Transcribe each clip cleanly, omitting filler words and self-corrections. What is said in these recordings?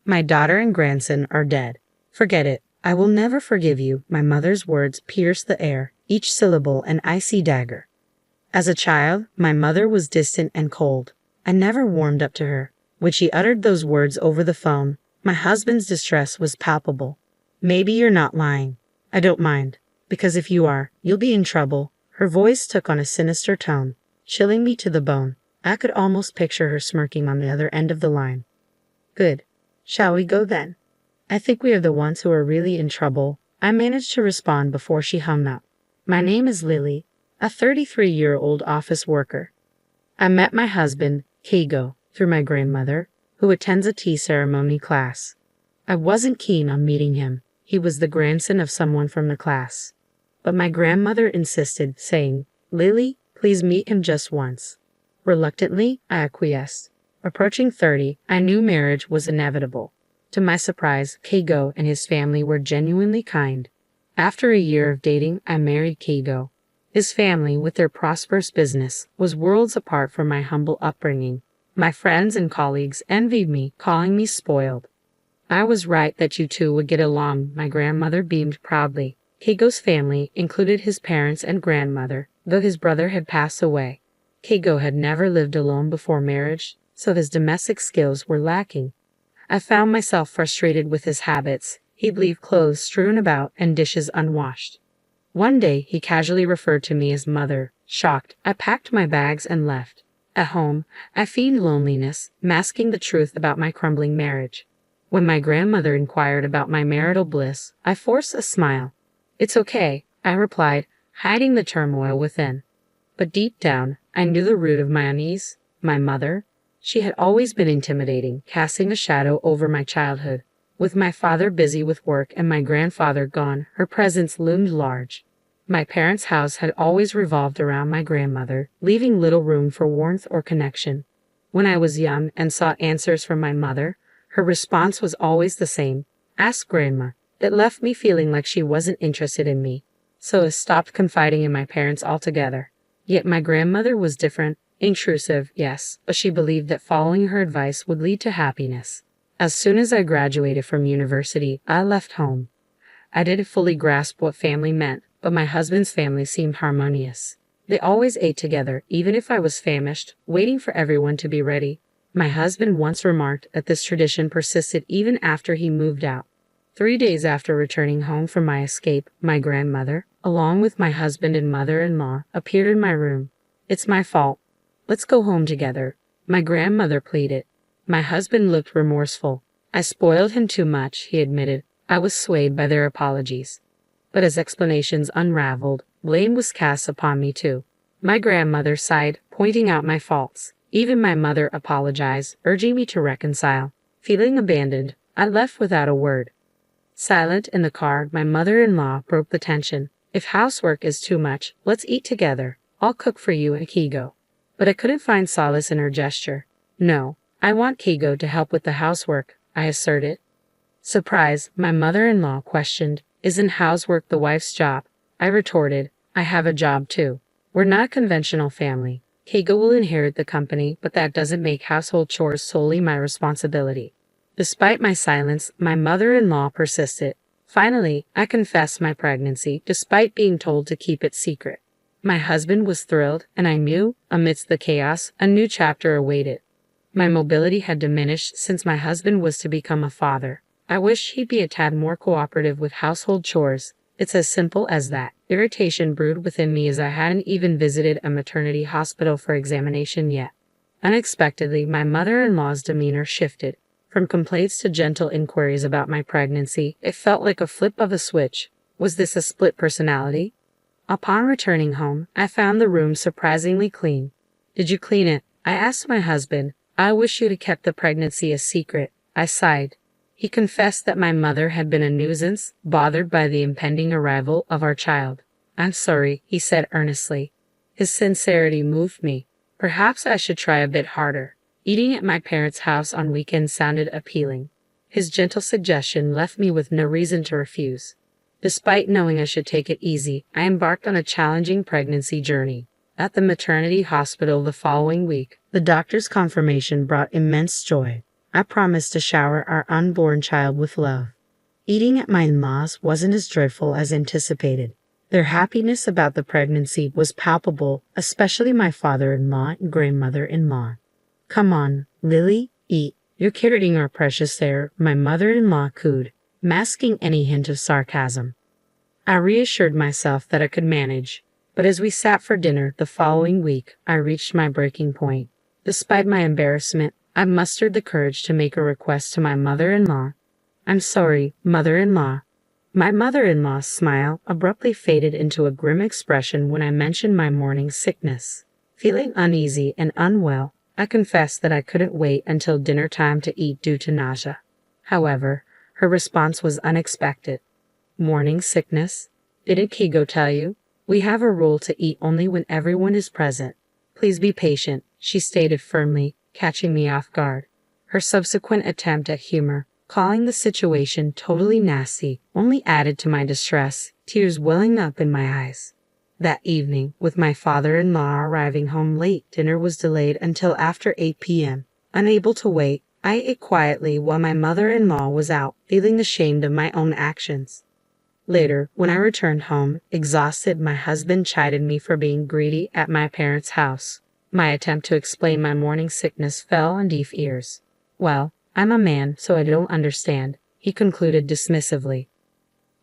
My daughter and grandson are dead. Forget it. I will never forgive you. My mother's words pierced the air, each syllable an icy dagger. As a child, my mother was distant and cold. I never warmed up to her. When she uttered those words over the phone, my husband's distress was palpable. Maybe you're not lying. I don't mind. Because if you are, you'll be in trouble. Her voice took on a sinister tone, chilling me to the bone. I could almost picture her smirking on the other end of the line. Good. Shall we go then? I think we are the ones who are really in trouble. I managed to respond before she hung up. My name is Lily, a 33-year-old office worker. I met my husband, Keigo, through my grandmother, who attends a tea ceremony class. I wasn't keen on meeting him. He was the grandson of someone from the class. But my grandmother insisted, saying, "Lily, please meet him just once." Reluctantly, I acquiesced. Approaching 30, I knew marriage was inevitable. To my surprise, Keigo and his family were genuinely kind. After a year of dating, I married Keigo. His family, with their prosperous business, was worlds apart from my humble upbringing. My friends and colleagues envied me, calling me spoiled. I was right that you two would get along, my grandmother beamed proudly. Keigo's family included his parents and grandmother, though his brother had passed away. Keigo had never lived alone before marriage, so his domestic skills were lacking. I found myself frustrated with his habits. He'd leave clothes strewn about and dishes unwashed. One day, he casually referred to me as mother. Shocked, I packed my bags and left. At home, I feigned loneliness, masking the truth about my crumbling marriage. When my grandmother inquired about my marital bliss, I forced a smile. "It's okay," I replied, hiding the turmoil within. But deep down, I knew the root of my unease. My mother. She had always been intimidating, casting a shadow over my childhood. With my father busy with work and my grandfather gone, her presence loomed large. My parents' house had always revolved around my grandmother, leaving little room for warmth or connection. When I was young and sought answers from my mother, her response was always the same: "Ask Grandma." It left me feeling like she wasn't interested in me, so I stopped confiding in my parents altogether. Yet my grandmother was different. Intrusive, yes, but she believed that following her advice would lead to happiness. As soon as I graduated from university, I left home. I didn't fully grasp what family meant, but my husband's family seemed harmonious. They always ate together, even if I was famished, waiting for everyone to be ready. My husband once remarked that this tradition persisted even after he moved out. 3 days after returning home from my escape, my grandmother, along with my husband and mother-in-law, appeared in my room. "It's my fault. Let's go home together," my grandmother pleaded. My husband looked remorseful. "I spoiled him too much," he admitted. I was swayed by their apologies. But as explanations unraveled, blame was cast upon me too. My grandmother sighed, pointing out my faults. Even my mother apologized, urging me to reconcile. Feeling abandoned, I left without a word. Silent in the car, my mother-in-law broke the tension. "If housework is too much, let's eat together. I'll cook for you and Keigo." But I couldn't find solace in her gesture. "No, I want Keigo to help with the housework," I asserted. Surprised, my mother-in-law questioned, "Isn't housework the wife's job?" I retorted, "I have a job too. We're not a conventional family. Keigo will inherit the company, but that doesn't make household chores solely my responsibility." Despite my silence, my mother-in-law persisted. Finally, I confessed my pregnancy, despite being told to keep it secret. My husband was thrilled, and I knew, amidst the chaos, a new chapter awaited. My mobility had diminished since my husband was to become a father. I wished he'd be a tad more cooperative with household chores. It's as simple as that. Irritation brewed within me as I hadn't even visited a maternity hospital for examination yet. Unexpectedly, my mother-in-law's demeanor shifted. From complaints to gentle inquiries about my pregnancy, it felt like a flip of a switch. Was this a split personality? Upon returning home, I found the room surprisingly clean. "Did you clean it?" I asked my husband. "I wish you'd have kept the pregnancy a secret." I sighed. He confessed that my mother had been a nuisance, bothered by the impending arrival of our child. "I'm sorry," he said earnestly. His sincerity moved me. Perhaps I should try a bit harder. Eating at my parents' house on weekends sounded appealing. His gentle suggestion left me with no reason to refuse. Despite knowing I should take it easy, I embarked on a challenging pregnancy journey. At the maternity hospital the following week, the doctor's confirmation brought immense joy. I promised to shower our unborn child with love. Eating at my in-laws wasn't as joyful as anticipated. Their happiness about the pregnancy was palpable, especially my father-in-law and grandmother-in-law. Come on, Lily, eat. You're carrying our precious heir, my mother-in-law cooed, masking any hint of sarcasm. I reassured myself that I could manage, but as we sat for dinner the following week, I reached my breaking point. Despite my embarrassment, I mustered the courage to make a request to my mother-in-law. I'm sorry, mother-in-law. My mother-in-law's smile abruptly faded into a grim expression when I mentioned my morning sickness. Feeling uneasy and unwell, I confessed that I couldn't wait until dinner time to eat due to nausea. However, her response was unexpected. Morning sickness? Didn't Kigo tell you? We have a rule to eat only when everyone is present. Please be patient, she stated firmly, catching me off guard. Her subsequent attempt at humor, calling the situation totally nasty, only added to my distress, tears welling up in my eyes. That evening, with my father-in-law arriving home late, dinner was delayed until after 8 p.m. Unable to wait, I ate quietly while my mother-in-law was out, feeling ashamed of my own actions. Later, when I returned home, exhausted, my husband chided me for being greedy at my parents' house. My attempt to explain my morning sickness fell on deaf ears. Well, I'm a man, so I don't understand, he concluded dismissively.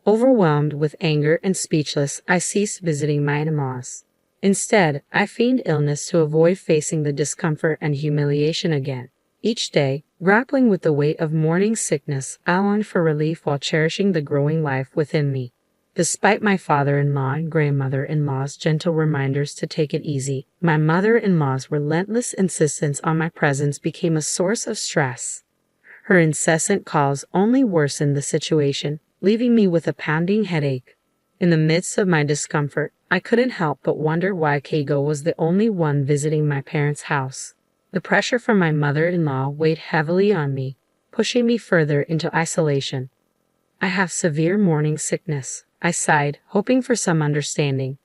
Overwhelmed with anger and speechless, I ceased visiting my in-laws. Instead, I feigned illness to avoid facing the discomfort and humiliation again. Each day, grappling with the weight of morning sickness, I longed for relief while cherishing the growing life within me. Despite my father-in-law and grandmother-in-law's gentle reminders to take it easy, my mother-in-law's relentless insistence on my presence became a source of stress. Her incessant calls only worsened the situation, leaving me with a pounding headache. In the midst of my discomfort, I couldn't help but wonder why Keigo was the only one visiting my parents' house. The pressure from my mother-in-law weighed heavily on me, pushing me further into isolation. I have severe morning sickness, I sighed, hoping for some understanding.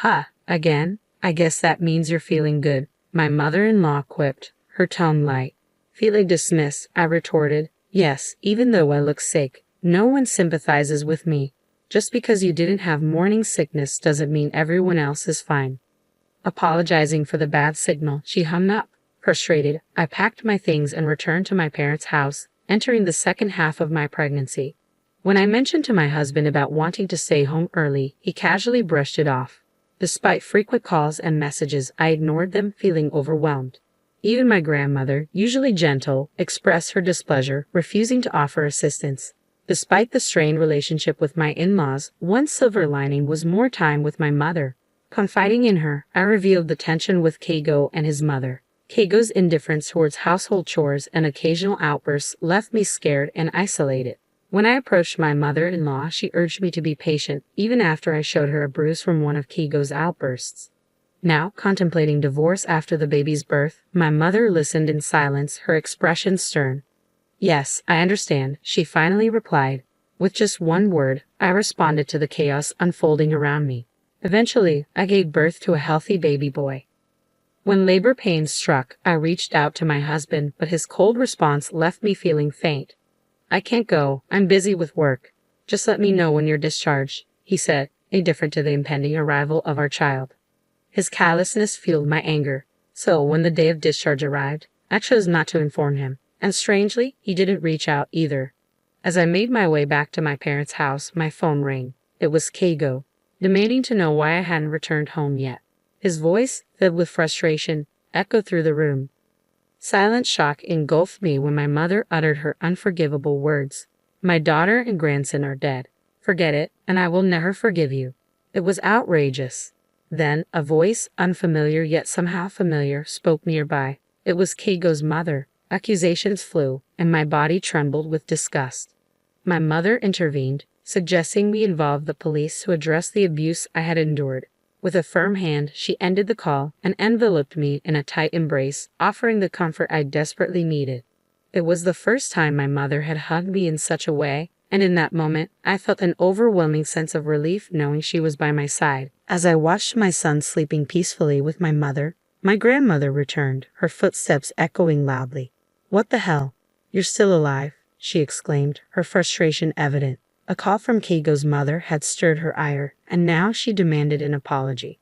Ha, again? I guess that means you're feeling good, my mother-in-law quipped, her tone light. Feeling dismissed, I retorted, yes, even though I look sick. No one sympathizes with me. Just because you didn't have morning sickness doesn't mean everyone else is fine. Apologizing for the bad signal, she hung up. Frustrated, I packed my things and returned to my parents' house, entering the second half of my pregnancy. When I mentioned to my husband about wanting to stay home early, he casually brushed it off. Despite frequent calls and messages, I ignored them, feeling overwhelmed. Even my grandmother, usually gentle, expressed her displeasure, refusing to offer assistance. Despite the strained relationship with my in-laws, one silver lining was more time with my mother. Confiding in her, I revealed the tension with Keigo and his mother. Keigo's indifference towards household chores and occasional outbursts left me scared and isolated. When I approached my mother-in-law, she urged me to be patient, even after I showed her a bruise from one of Keigo's outbursts. Now, contemplating divorce after the baby's birth, my mother listened in silence, her expression stern. Yes, I understand, she finally replied. With just one word, I responded to the chaos unfolding around me. Eventually, I gave birth to a healthy baby boy. When labor pains struck, I reached out to my husband, but his cold response left me feeling faint. I can't go, I'm busy with work. Just let me know when you're discharged, he said, indifferent to the impending arrival of our child. His callousness fueled my anger, so when the day of discharge arrived, I chose not to inform him, and strangely, he didn't reach out either. As I made my way back to my parents' house, my phone rang. It was Keigo, demanding to know why I hadn't returned home yet. His voice, filled with frustration, echoed through the room. Silent shock engulfed me when my mother uttered her unforgivable words. My daughter and grandson are dead. Forget it, and I will never forgive you. It was outrageous. Then, a voice, unfamiliar yet somehow familiar, spoke nearby. It was Keigo's mother. Accusations flew, and my body trembled with disgust. My mother intervened, suggesting we involve the police to address the abuse I had endured. With a firm hand, she ended the call and enveloped me in a tight embrace, offering the comfort I desperately needed. It was the first time my mother had hugged me in such a way, and in that moment, I felt an overwhelming sense of relief knowing she was by my side. As I watched my son sleeping peacefully with my mother, my grandmother returned, her footsteps echoing loudly. What the hell? You're still alive, she exclaimed, her frustration evident. A call from Keigo's mother had stirred her ire, and now she demanded an apology.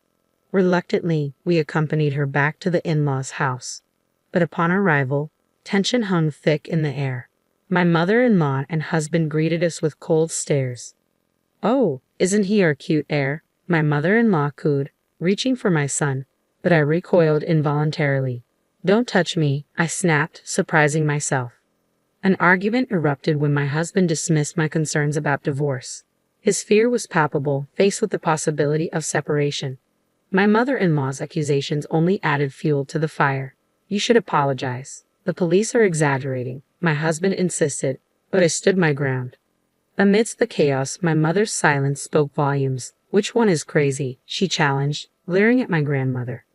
Reluctantly, we accompanied her back to the in-laws' house. But upon arrival, tension hung thick in the air. My mother-in-law and husband greeted us with cold stares. "Oh, isn't he our cute heir?" my mother-in-law cooed, reaching for my son, but I recoiled involuntarily. "Don't touch me," I snapped, surprising myself. An argument erupted when my husband dismissed my concerns about divorce. His fear was palpable, faced with the possibility of separation. My mother-in-law's accusations only added fuel to the fire. "You should apologize. The police are exaggerating," my husband insisted, but I stood my ground. Amidst the chaos, my mother's silence spoke volumes. "Which one is crazy?" she challenged, glaring at my grandmother.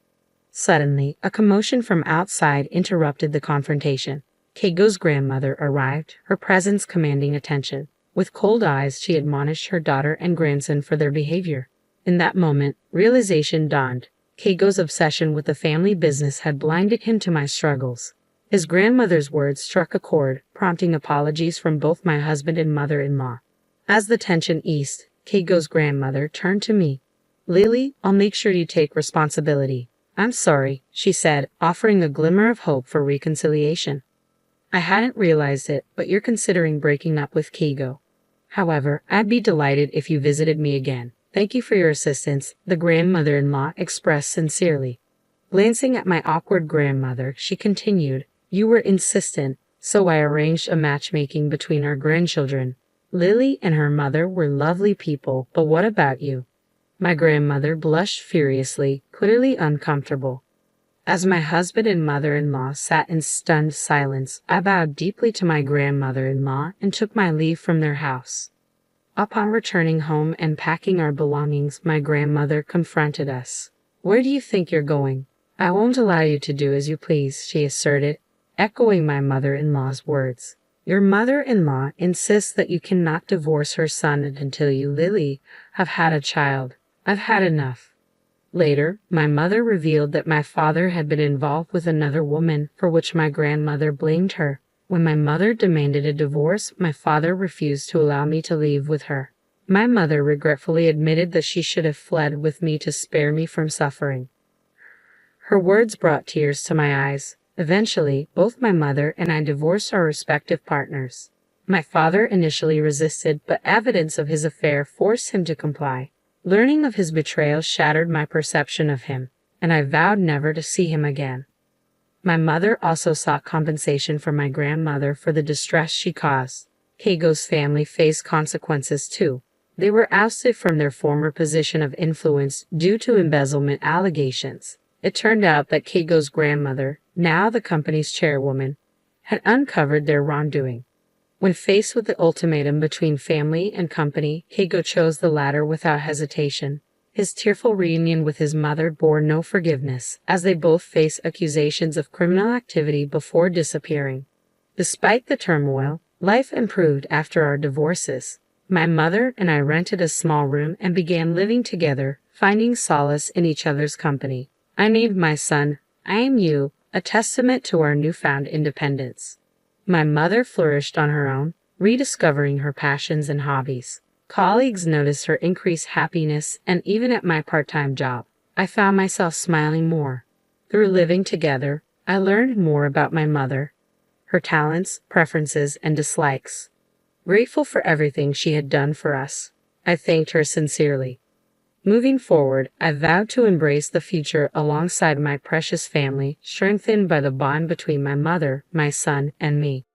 Suddenly, a commotion from outside interrupted the confrontation. Keigo's grandmother arrived, her presence commanding attention. With cold eyes, she admonished her daughter and grandson for their behavior. In that moment, realization dawned. Keigo's obsession with the family business had blinded him to my struggles. His grandmother's words struck a chord, prompting apologies from both my husband and mother-in-law. As the tension eased, Keigo's grandmother turned to me. "Lily, I'll make sure you take responsibility." "I'm sorry," she said, offering a glimmer of hope for reconciliation. "I hadn't realized it, but you're considering breaking up with Keigo. However, I'd be delighted if you visited me again. Thank you for your assistance," the grandmother-in-law expressed sincerely. Glancing at my awkward grandmother, she continued, "You were insistent, so I arranged a matchmaking between our grandchildren. Lily and her mother were lovely people, but what about you?" My grandmother blushed furiously, clearly uncomfortable. As my husband and mother-in-law sat in stunned silence, I bowed deeply to my grandmother-in-law and took my leave from their house. Upon returning home and packing our belongings, my grandmother confronted us. "Where do you think you're going?" "I won't allow you to do as you please," she asserted, echoing my mother-in-law's words. "Your mother-in-law insists that you cannot divorce her son until you, Lily, have had a child. I've had enough." Later, my mother revealed that my father had been involved with another woman, for which my grandmother blamed her. When my mother demanded a divorce, my father refused to allow me to leave with her. My mother regretfully admitted that she should have fled with me to spare me from suffering. Her words brought tears to my eyes. Eventually, both my mother and I divorced our respective partners. My father initially resisted, but evidence of his affair forced him to comply. Learning of his betrayal shattered my perception of him, and I vowed never to see him again. My mother also sought compensation from my grandmother for the distress she caused. Keigo's family faced consequences too. They were ousted from their former position of influence due to embezzlement allegations. It turned out that Keigo's grandmother, now the company's chairwoman, had uncovered their wrongdoing. When faced with the ultimatum between family and company, Keigo chose the latter without hesitation. His tearful reunion with his mother bore no forgiveness, as they both faced accusations of criminal activity before disappearing. Despite the turmoil, life improved after our divorces. My mother and I rented a small room and began living together, finding solace in each other's company. I named my son, "I Am You," a testament to our newfound independence. My mother flourished on her own, rediscovering her passions and hobbies. Colleagues noticed her increased happiness, and even at my part-time job, I found myself smiling more. Through living together, I learned more about my mother, her talents, preferences, and dislikes. Grateful for everything she had done for us, I thanked her sincerely. Moving forward, I vowed to embrace the future alongside my precious family, strengthened by the bond between my mother, my son, and me.